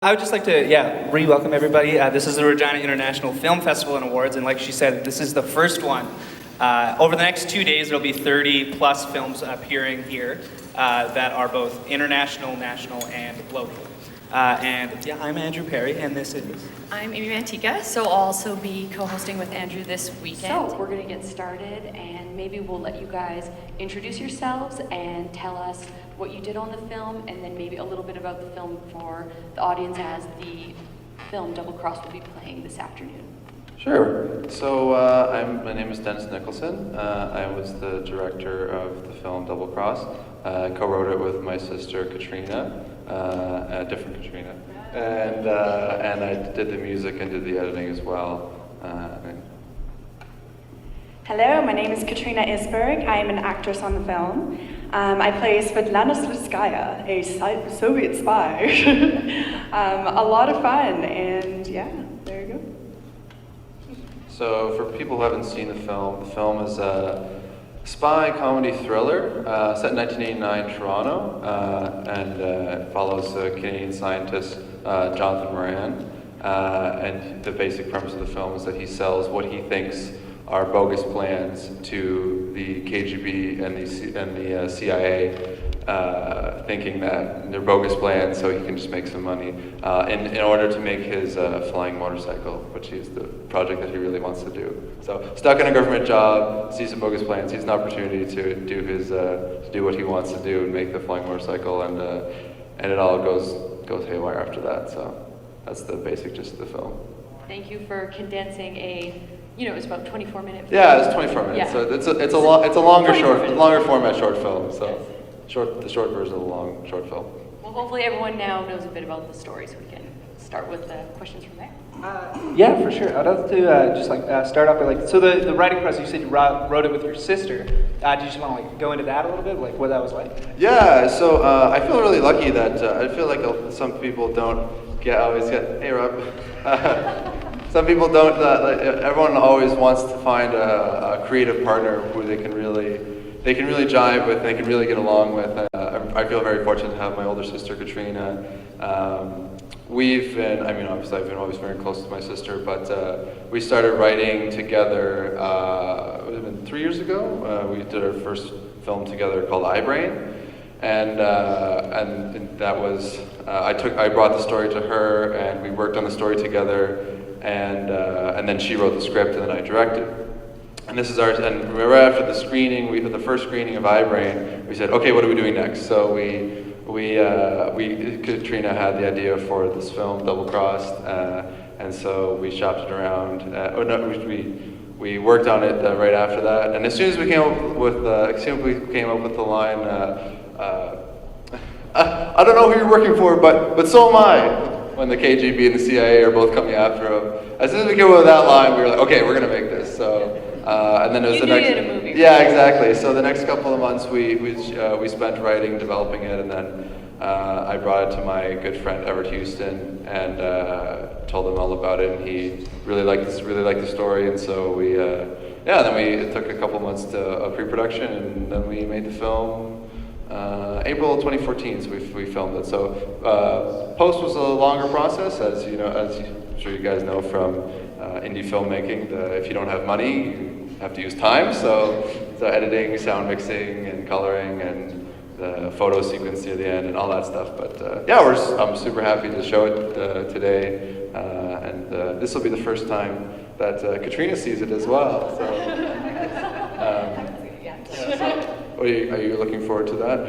I would just like to, re-welcome everybody. This is the Regina International Film Festival and Awards, and like she said, this is the first one. Over the next 2 days, there'll be 30 plus films appearing here that are both international, national, and local. I'm Andrew Perry, and this is... I'm Amy Mantika, so I'll also be co-hosting with Andrew this weekend. So we're going to get started, and maybe we'll let you guys introduce yourselves and tell us what you did on the film, and then maybe a little bit about the film for the audience as the film Double Cross will be playing this afternoon. Sure. So my name is Dennis Nicholson. I was the director of the film Double Cross. I co-wrote it with my sister Katriina, a different Katriina, and I did the music and did the editing as well. Hello, my name is Katriina Isberg. I am an actress on the film. I play Svetlana Slutskaya, a Soviet spy. A lot of fun, and yeah, there you go. So for people who haven't seen the film is a spy comedy thriller set in 1989 Toronto, and it follows a Canadian scientist, Jonathan Moran. And the basic premise of the film is that he sells what he thinks are bogus plans to the KGB and the CIA, thinking that they're bogus plans so he can just make some money in order to make his flying motorcycle, which is the project that he really wants to do. So stuck in a government job, sees some bogus plans, sees an opportunity to do what he wants to do and make the flying motorcycle, and it all goes haywire after that. So that's the basic gist of the film. Thank you for condensing it was about 24-minute film. Yeah, it's 24 minutes. Yeah. So it's a longer format short film. So the short version of the long short film. Well, hopefully everyone now knows a bit about the story, so we can start with the questions from there. Yeah, for sure. I'd love to start off by so the writing process. You said you wrote it with your sister. Do you just want to go into that a little bit, like what that was like? Yeah. So I feel really lucky that I feel like some people don't always get. Hey, Rob. Some people don't. Everyone always wants to find a creative partner who they can really jive with, and they can really get along with. I feel very fortunate to have my older sister Katriina. Obviously I've been always very close to my sister, but we started writing together. It would have been 3 years ago. We did our first film together called iBrain, and that was I brought the story to her, and we worked on the story together. And then she wrote the script, and then I directed. And this is and right after the screening, the first screening of iBrain, we said, okay, what are we doing next? So Katriina had the idea for this film, Double Crossed, and so we shopped it around. We worked on it right after that. And as soon as we came up with the line, I don't know who you're working for, but so am I. When the KGB and the CIA are both coming after him. As soon as we came up with that line, we were like, okay, we're gonna make this. So, and then it was the next. You needed a movie. Yeah, exactly. So the next couple of months, we spent writing, developing it, and then I brought it to my good friend Everett Houston and told him all about it, and he really liked the story, and so it took a couple months of pre-production, and then we made the film. April 2014, so we filmed it. So post was a longer process, as I'm sure you guys know from indie filmmaking. If you don't have money, you have to use time. So editing, sound mixing, and coloring, and the photo sequence near the end, and all that stuff. But I'm super happy to show it today, and this will be the first time that Katriina sees it as well. So. Are you looking forward to that?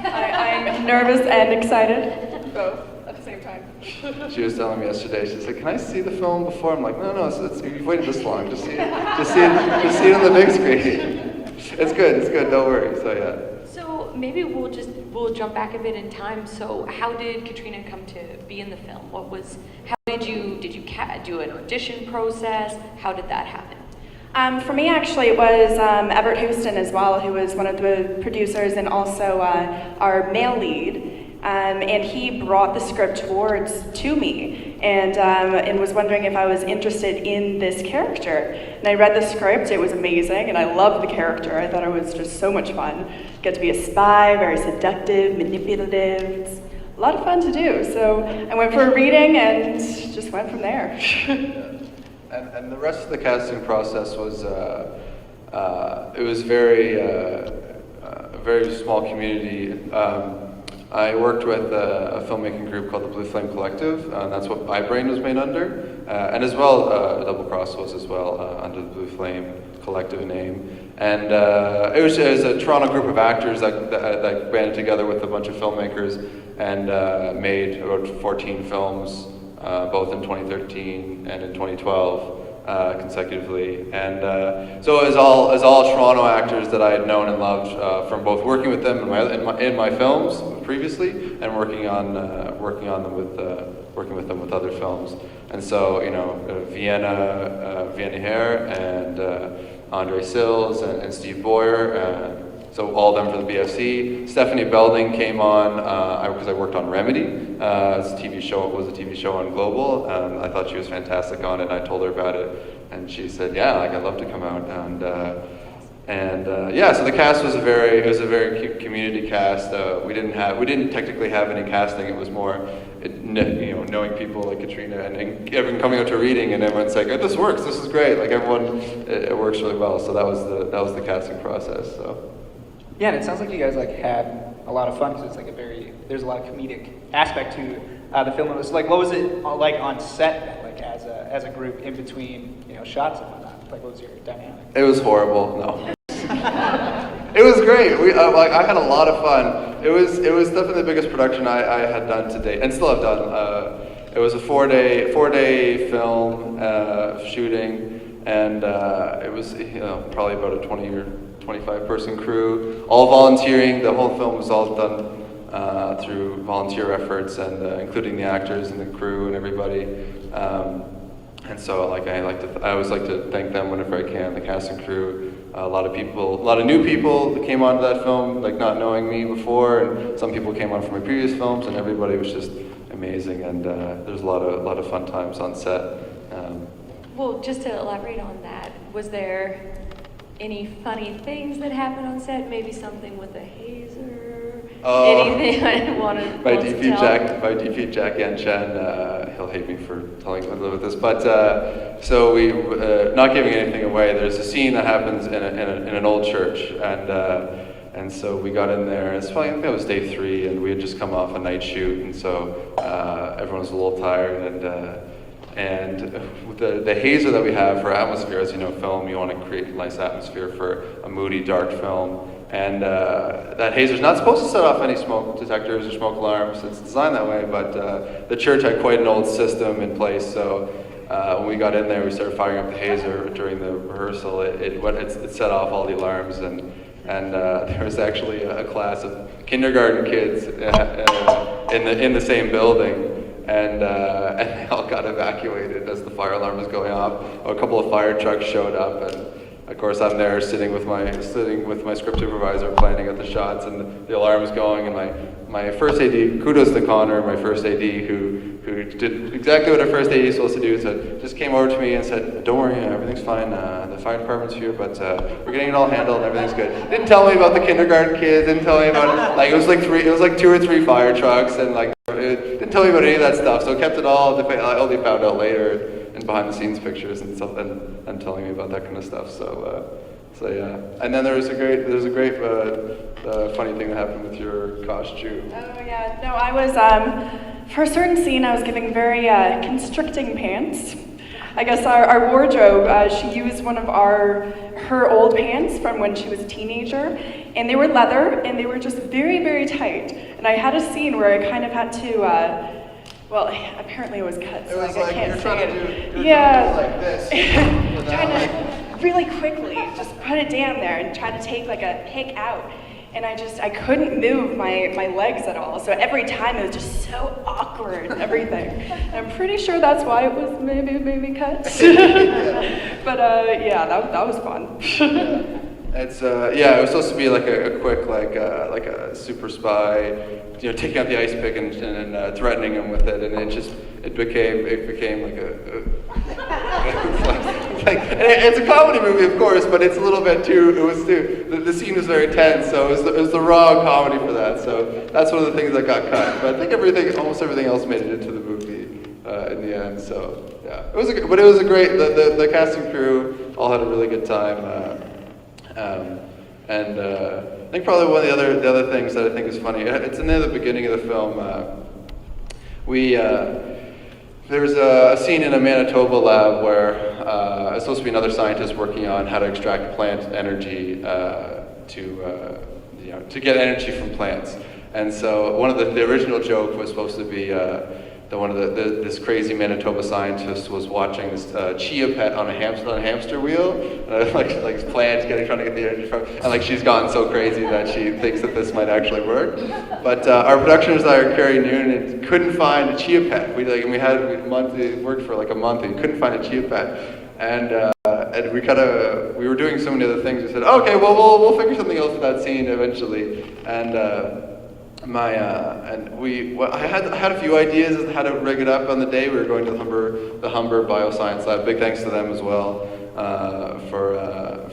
I'm nervous and excited, both at the same time. She was telling me yesterday. She's like, "Can I see the film before?" I'm like, "No. You've waited this long. Just see it on the big screen. It's good. Don't worry." So yeah. So maybe we'll jump back a bit in time. So how did Katriina come to be in the film? How did you do an audition process? How did that happen? For me, actually, it was Everett Houston as well, who was one of the producers and also our male lead. And he brought the script to me and was wondering if I was interested in this character. And I read the script, it was amazing, and I loved the character. I thought it was just so much fun. Get to be a spy, very seductive, manipulative, lot of fun to do. So I went for a reading and just went from there. And the rest of the casting process was, it was very, a very small community. I worked with a filmmaking group called the Blue Flame Collective, and that's what My Brain was made under, and as well, Double Cross was as well under the Blue Flame Collective name. And it was a Toronto group of actors that banded together with a bunch of filmmakers and made about 14 films, both in 2013 and in 2012. Consecutively, and so it was all Toronto actors that I had known and loved from both working with them in my films previously and working with them with other films. And so Vienna Hare and Andre Sills and Steve Boyer. So all of them for the BFC. Stephanie Belding came on because I worked on Remedy. It's a TV show. It was a TV show on Global. I thought she was fantastic on it. And I told her about it, and she said, "Yeah, like I'd love to come out." Yeah, so the cast was a very community cast. We didn't technically have any casting. It was more, knowing people like Katriina and everyone coming out to a reading, and everyone's like, "Oh, this works. This is great." Like everyone, it works really well. So that was the casting process. So. Yeah, and it sounds like you guys had a lot of fun because it's there's a lot of comedic aspect to the film. It was what was it like on set, like as a group in between shots and whatnot? Like, what was your dynamic? It was horrible. No. It was great. I had a lot of fun. It was definitely the biggest production I had done to date, and still have done. It was a four-day film shooting, and it was probably about a 20 or 25 person crew, all volunteering. The whole film was all done through volunteer efforts, and including the actors and the crew and everybody. And so, I always like to thank them whenever I can. The cast and crew, a lot of new people that came onto that film, like not knowing me before, and some people came on from my previous films, and everybody was just amazing. And there's a lot of fun times on set. Well, just to elaborate on that, was there any funny things that happened on set? Maybe something with a hazer? Anything I want to My DP Jack Yan Chen, he'll hate me for telling him about this, but so we, not giving anything away, there's a scene that happens in an old church, and so we got in there. It's probably, I think it was day 3, and we had just come off a night shoot, and so everyone was a little tired, and the hazer that we have for atmosphere, as you know, film, you want to create a nice atmosphere for a moody, dark film. And that hazer's not supposed to set off any smoke detectors or smoke alarms. It's designed that way, but the church had quite an old system in place. So when we got in there, we started firing up the hazer during the rehearsal. It set off all the alarms, and there was actually a class of kindergarten kids in the same building, and they all got evacuated as the fire alarm was going off. A couple of fire trucks showed up, and of course I'm there sitting with my script supervisor planning out the shots, and the alarm is going, and my first AD, kudos to Connor, my first AD, who did exactly what a first AD is supposed to do, just came over to me and said, "Don't worry, everything's fine, the fire department's here, but we're getting it all handled and everything's good." Didn't tell me about the kindergarten kids, didn't tell me about, it was like 2 or 3 fire trucks, and it didn't tell me about any of that stuff, so kept it all, I only found out later in behind the scenes pictures and stuff, and telling me about that kind of stuff. So yeah. And then there's a great funny thing that happened with your costume. Oh yeah, no, I was for a certain scene I was giving very constricting pants. I guess our wardrobe, she used one of her old pants from when she was a teenager, and they were leather and they were just very, very tight. And I had a scene where I kind of had to. Well, apparently it was cut, so I can't say it. Yeah, like this. Trying to really quickly just put it down there and try to take a pick out. And I couldn't move my legs at all. So every time it was just so awkward, everything. And I'm pretty sure that's why it was maybe cut. But yeah, that was fun. It's it was supposed to be like a quick like a super spy, taking out the ice pick and threatening him with it, and it became like like, and it's a comedy movie, of course, but it's a little bit too. The scene was very tense, so it was the raw comedy for that. So that's one of the things that got cut. But I think almost everything else made it into the movie in the end. So yeah, it was a great. The casting crew all had a really good time. I think probably one of the other things that I think is funny. It's near the beginning of the film. There's a scene in a Manitoba lab where it's supposed to be another scientist working on how to extract plant energy to get energy from plants. And so one of the original joke was supposed to be this crazy Manitoba scientist was watching this chia pet on a hamster wheel, like plants trying to get the energy from, and like she's gone so crazy that she thinks that this might actually work. But our production designer Carrie Noonan couldn't find a chia pet. We worked for like a month and couldn't find a chia pet, and we were doing so many other things. We said, okay, well we'll figure something else with that scene eventually, and. I had a few ideas as to how to rig it up on the day. We were going to the Humber Bioscience Lab. Big thanks to them as well for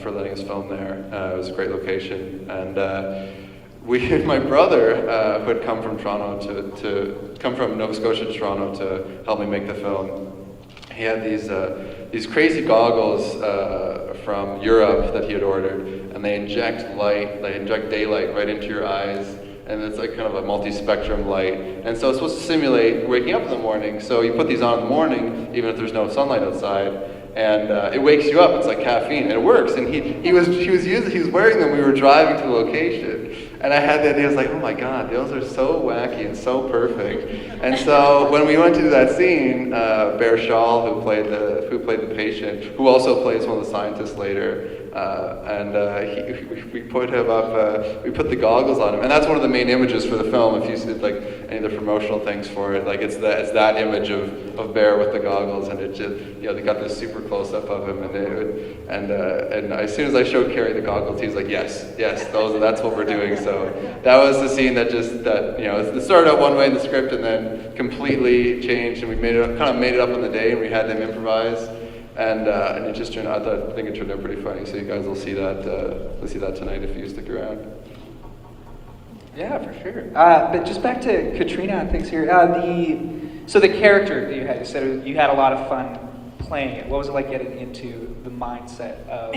letting us film there. It was a great location, and my brother who had come from Nova Scotia to Toronto to help me make the film. He had these crazy goggles from Europe that he had ordered, and they inject daylight right into your eyes. And it's like kind of a multi-spectrum light. And so it's supposed to simulate waking up in the morning. So you put these on in the morning, even if there's no sunlight outside, and it wakes you up. It's like caffeine, and it works. And he was wearing them. We were driving to the location, and I had the idea. I was like, oh my God, those are so wacky and so perfect. And so when we went to do that scene, Bear Shaw, who played the patient, who also plays one of the scientists later. We put him up. We put the goggles on him, and that's one of the main images for the film. If you see like any of the promotional things for it, like it's that image of Bear with the goggles, and it just they got this super close up of him, and as soon as I showed Carrie the goggles, he was like, yes, that's what we're doing. So that was the scene that it started out one way in the script and then completely changed, and we made it up on the day, and we had them improvise. And it just turned out. I think it turned out pretty funny. So you guys will see that. Tonight if you stick around. Yeah, for sure. But just back to Katriina and things here. The character that you said you had a lot of fun playing it. What was it like getting into the mindset of?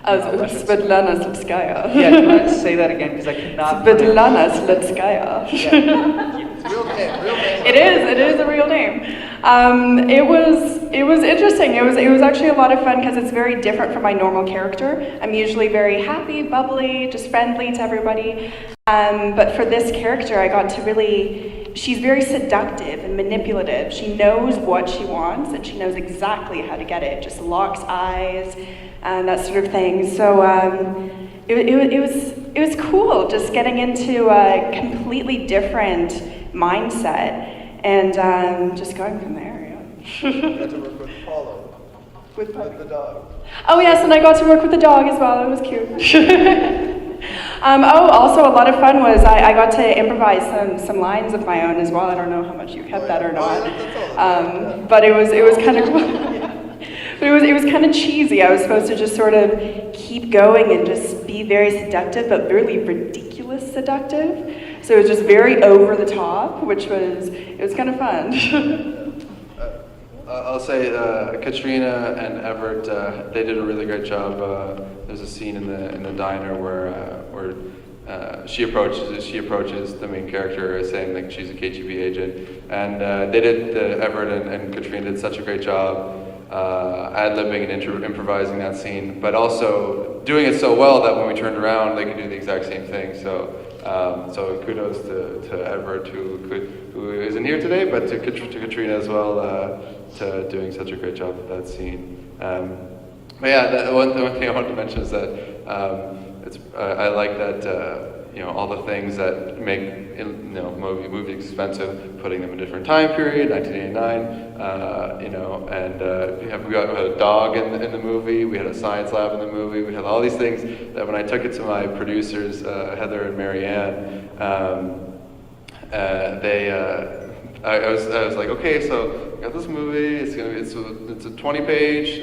Svetlana Slutskaya. Yeah, do you want to say that again because I cannot. Svetlana Slutskaya. Yeah. It's a real name. It is a real name. It was interesting. It was actually a lot of fun because it's very different from my normal character. I'm usually very happy, bubbly, just friendly to everybody. But for this character, I got to she's very seductive and manipulative. She knows what she wants and she knows exactly how to get it. Just locks eyes and that sort of thing. So it was cool just getting into a completely different mindset and just going from there. You had to work with Paulo. With the dog. Oh yes, and I got to work with the dog as well. It was cute. Also a lot of fun was I got to improvise some lines of my own as well. I don't know how much you kept that or not. But it was kind of cool. But it was kind of cheesy. I was supposed to just sort of keep going and just be very seductive, but really ridiculous seductive. So it was just very over the top, which was kind of fun. I'll say Katriina and Everett, they did a really great job. There's a scene in the diner where she approaches the main character saying like she's a KGB agent, and Everett and Katriina did such a great job ad-libbing and improvising that scene, but also doing it so well that when we turned around, they could do the exact same thing. So kudos to Everett who isn't here today, but to Katriina as well, to doing such a great job with that scene. But yeah, the one thing I wanted to mention is that I like that all the things that make movies expensive, putting them in a different time period, 1989. We got a dog in the movie. We had a science lab in the movie. We had all these things that when I took it to my producers, Heather and Marianne, I was like, okay, so I got this movie. It's a 20-page,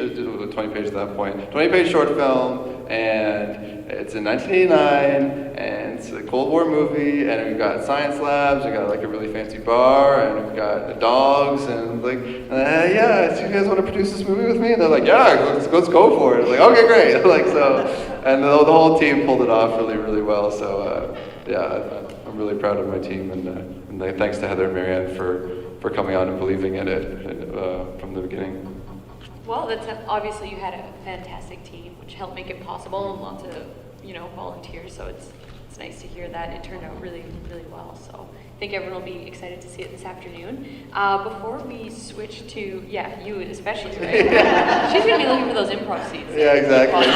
20 page at that point, 20-page short film, and it's in 1989, and it's a Cold War movie, and we've got science labs, we got like a really fancy bar, and we've got dogs, and like, yeah, so you guys want to produce this movie with me? And they're like, yeah, let's go for it. I was like, okay, great. Like so, and the whole team pulled it off really, really well. So yeah, I'm really proud of my team, and thanks to Heather and Marianne for coming on and believing in it from the beginning. Well, that's obviously you had a fantastic team, which helped make it possible, and lots of volunteers. So it's nice to hear that it turned out really, really well. So I think everyone will be excited to see it this afternoon. Before we switch to you especially, right? She's gonna be looking for those improv scenes. Yeah, exactly.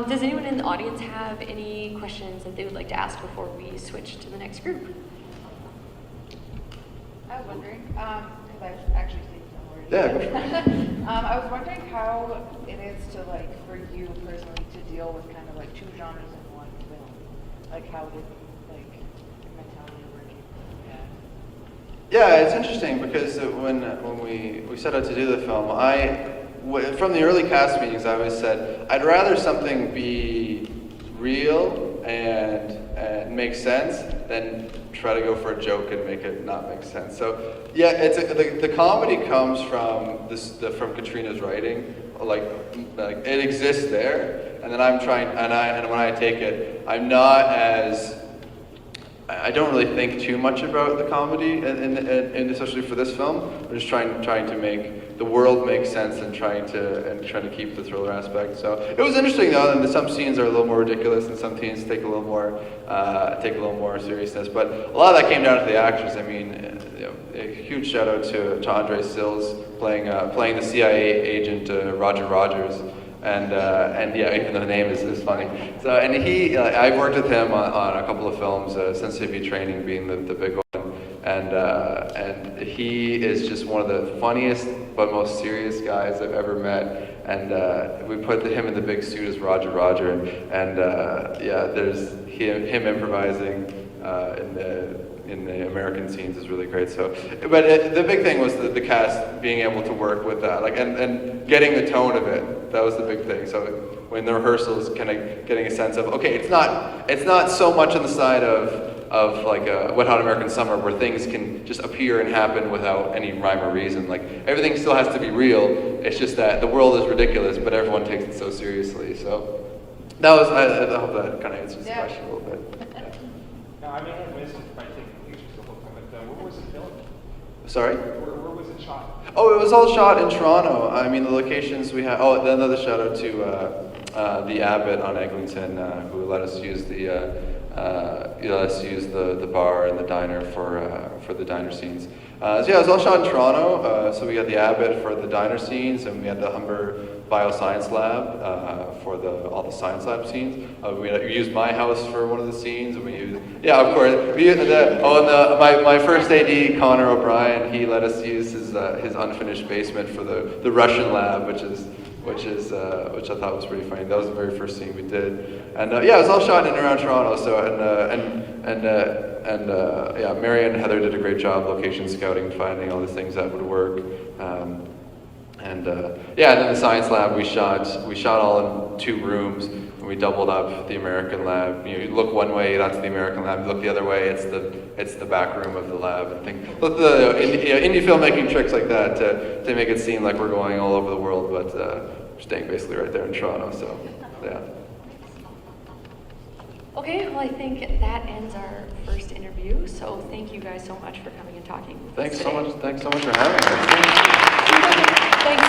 Does anyone in the audience have any questions that they would like to ask before we switch to the next group? I was wondering, because I've actually seen some already. Yeah, go for it. I was wondering how it is to, like, for you personally to deal with kind of like two genres in one film. Like, how did, like, your mentality working? Yeah, it's interesting because when we set out to do the film, from the early cast meetings, I always said, I'd rather something be real and make sense than try to go for a joke and make it not make sense. So yeah, the comedy comes from from Katriina's writing. Like it exists there, and then I'm trying, and when I take it, I don't really think too much about the comedy, and especially for this film. I'm just trying to make the world make sense and trying to keep the thriller aspect. So it was interesting though, and some scenes are a little more ridiculous, and some scenes take a little more seriousness. But a lot of that came down to the actors. I mean, a huge shout out to Andre Sills playing the CIA agent Roger Rogers. And yeah, even though the name is funny. So, and I've worked with him on a couple of films, Sensitivity Training being the big one. And he is just one of the funniest but most serious guys I've ever met. And we put him in the big suit as Roger, and yeah, there's him improvising in the American scenes is really great. So, but the big thing was the cast being able to work with that, like, and getting the tone of it. That was the big thing. So when the rehearsals, kind of getting a sense of, okay, it's not so much on the side of like a Wet Hot American Summer where things can just appear and happen without any rhyme or reason. Like everything still has to be real. It's just that the world is ridiculous, but everyone takes it so seriously. So that was, I hope that kind of answers the question a little bit. Now, I may have missed it if I take pictures the whole time, but where was it filmed? Sorry? Where was it shot? Oh, it was all shot in Toronto. I mean, the locations we had. Oh, another shout out to the Abbot on Eglinton, who let us use the bar and the diner for the diner scenes. So yeah, it was all shot in Toronto. So we got the Abbot for the diner scenes, and we had the Humber Bioscience Lab for all the science lab scenes. We used my house for one of the scenes, and we used, yeah, of course. My first AD, Connor O'Brien, he let us use his unfinished basement for the Russian lab, which I thought was pretty funny. That was the very first scene we did, and yeah, it was all shot in and around Toronto. So yeah, Mary and Heather did a great job location scouting, finding all the things that would work. Yeah, and then the science lab we shot all in 2 rooms, and we doubled up the American lab. You look one way, that's the American lab. You look the other way, it's the back room of the lab. And things, indie filmmaking tricks like that to make it seem like we're going all over the world, but we're staying basically right there in Toronto. So yeah. Okay, well, I think that ends our first interview. So thank you guys so much for coming and talking with us Thanks today. so much for having us. Thanks.